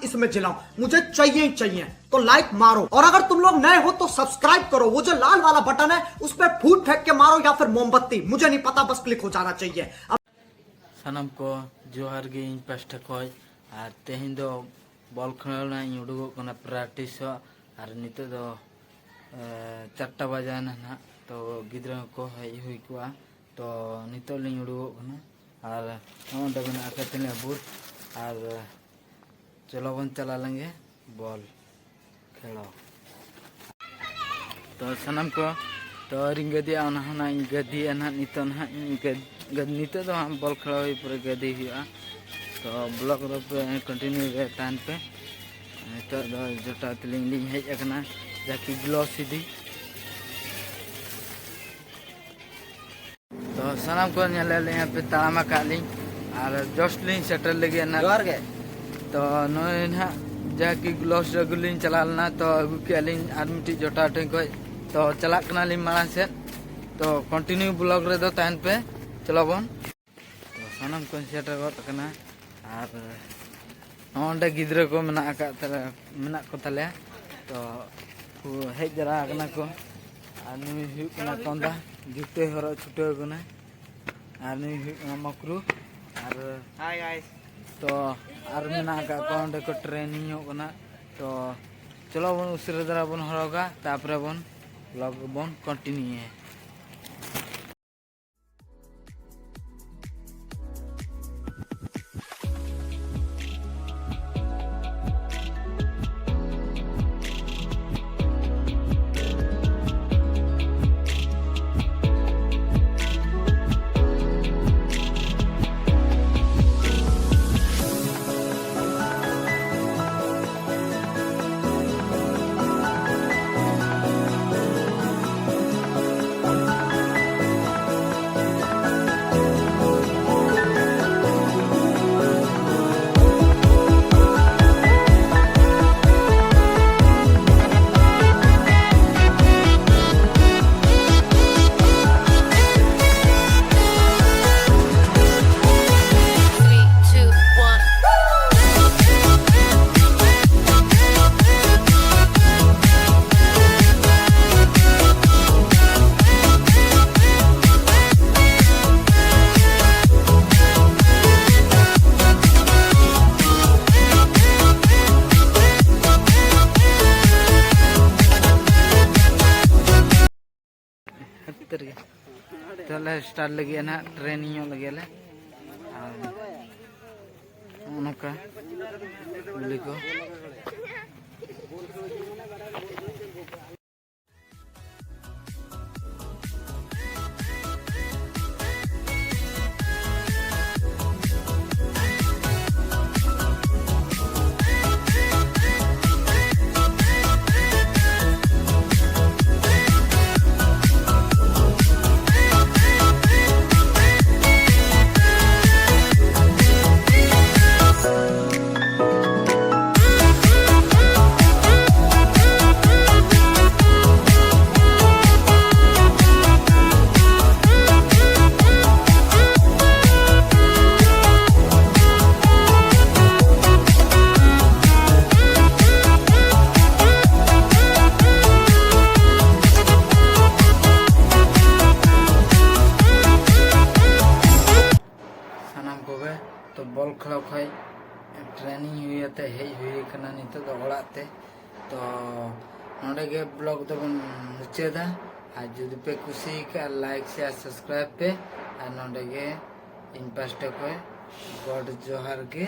इसमें जिलाऊं, मुझे चाहिए ही चाहिए। तो लाइक मारो और अगर तुम लोग नए हो तो सब्सक्राइब करो। वो जो लाल वाला बटन है उस पर फूट फेंक के मारो या फिर मोमबत्ती, मुझे नहीं पता, बस क्लिक हो जाना चाहिए। सानम को जोहार गे इन पास्टा खय और तेहन दो बॉल खेलना उड़ूक प्रैक्टिस और नित दो 4टा बजाना ना तो गिद्रा को हज हुई को तो नित उड़ूक और नोडे बना बूट और चलो बन चला लेंगे बॉल खेलो। तो सानम को तो रिंग गदिया गदिया ना नित नित बॉल खेलो पूरे गदी हुआ। तो ब्लॉग पे कंटिन्यू तहन पे नित जोटा तलिंग हजना जाकि ग्लोस इदी। तो सामान को यहाँ पे ताड़ामा काली और जस्ट लिंग सेटल लगे ना तो नई ना जाकि ग्लोस रगुलिंग चलाना तो अगू के और मिट्टी जोटा ठेन को तो चलाना माड़ा से तो कंटिन्यू ब्लॉग रे दो तहन पे चलो बन। तो सामान को सेटर गना और नोडे गिद्रा को मेना को ताले तो हेज जरा को और नुई कंदा जुटे हर छुटे और नुई मकरू और हाय गाइस तो और मेना को ट्रेनिंग होना। तो चलो बन उसी द्वारा बन हरगा तापर बन ब्लॉग बन कंटिन्यू है। तो स्टार्ट लगे ना ट्रेनिंग लगे नौका को तो बॉल खेलो खै ट्रेनिंग हुई हेज हुई नित ओड़ाते तो नोडे ब्लॉग तो बन मुचादा और जुदी पे कुसी का लाइक शेयर सब्सक्राइब पे और नोडे इन पास्टा को गॉड जोहार के।